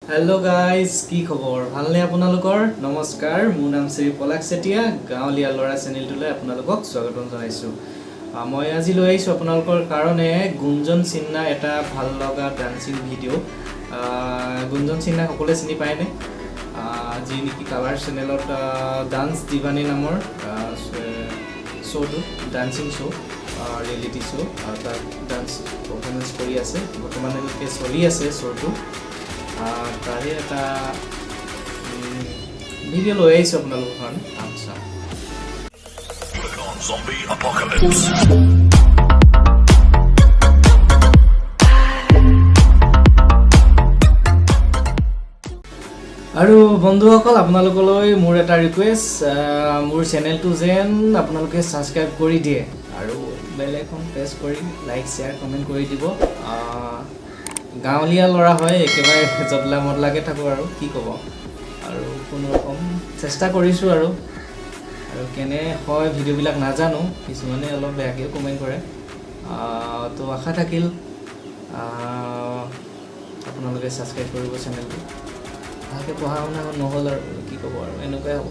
Hello guys की खबर ভালনে আপোনালোকৰ নমস্কাৰ মোৰ নাম শ্ৰী পলাক চেতিয়া গাঁৱলীয়া লৰা চেনেলটোলৈ আপোনালোকক স্বাগতম জনাইছো মই আজি লৈ আহিছো আপোনালোকৰ কাৰণে গুঞ্জন সিন্হা এটা ভাল লগা ডান্সিং ভিডিও গুঞ্জন সিন্হা সকলোৱে চিনি পায়নে যি নেকি কালাৰ চেনেলত ডান্স দিৱানী নামৰ শ্ব'টো ডান্সিং শ্ব' ৰিয়েলিটি শ্ব' তাত ডান্স পাৰফৰ্মেঞ্চ কৰি আছে বৰ্তমানলৈকে চলি আছে শ্ব'টো তাৰে এটা ভিডিও লৈ আহিছো আপোনালোকৰ কাৰণে আচ্ছা Zombie apocalypse. আৰু বন্ধুসকল আপোনালোকলৈ মোৰ এটা ৰিকুৱেষ্ট মোৰ চেনেলটো যেন আপোনালোকে সাবস্ক্ৰাইব কৰি দিয়ে আৰু বেল আইকন প্ৰেছ কৰি লাইক শ্বেয়াৰ কমেণ্ট কৰি দিব গাঁৱলীয়া ল'ৰা হয় একেবাৰে জদলা মদলাকে থাকো আৰু কি ক'ব আৰু কোনো ৰকম চেষ্টা কৰিছোঁ আৰু কেনে হয় ভিডিঅ'বিলাক নাজানো কিছুমানে অলপ বেয়াকৈ কমেণ্ট কৰে তো আশা থাকিল আপোনালোকে ছাবস্ক্ৰাইব কৰিব চেনেলটো ভালকৈ পঢ়া শুনা নহ'ল আৰু কি ক'ব আৰু এনেকুৱাই হ'ব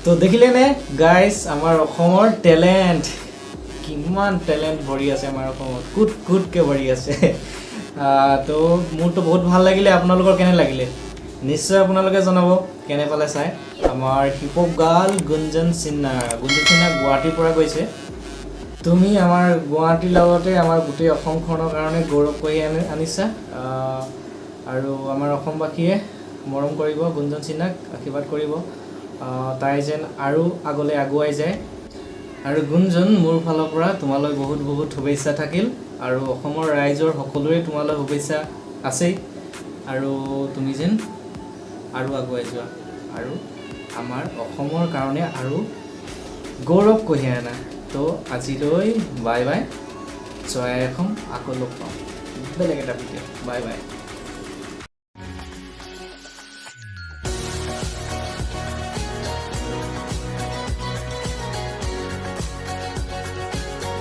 তো দেখিলেনে গাইজ আমাৰ অসমৰ টেলেণ্ট কিমান টেলেণ্ট ভৰি আছে আমাৰ অসমত কুটকৈ ভৰি আছে তো মোৰতো বহুত ভাল লাগিলে আপোনালোকৰ কেনে লাগিলে নিশ্চয় আপোনালোকে জনাব কেনে পালে চাই আমাৰ হিপহপ গাৰ্ল গুঞ্জন সিন্হা গুৱাহাটীৰ পৰা গৈছে তুমি আমাৰ গুৱাহাটীৰ লগতে আমাৰ গোটেই অসমখনৰ কাৰণে গৌৰৱ কৰি আনিছা আৰু আমাৰ অসমবাসীয়ে মৰম কৰিব গুঞ্জন সিন্হাক আশীৰ্বাদ কৰিব তাই যেন আৰু আগলৈ আগুৱাই যায় আৰু গুঞ্জন মোৰ ফালৰ পৰা তোমালৈ বহুত বহুত শুভেচ্ছা থাকিল আৰু অসমৰ ৰাইজৰ সকলোৰে তোমালৈ শুভেচ্ছা আছেই আৰু তুমি যেন আৰু আগুৱাই যোৱা আৰু আমাৰ অসমৰ কাৰণে আৰু গৌৰৱ কঢ়িয়াই আনা তো আজিলৈ বাই বাই জয় অসম আকৌ লগ পাম বেলেগ এটা ভিডিঅ' বাই বাই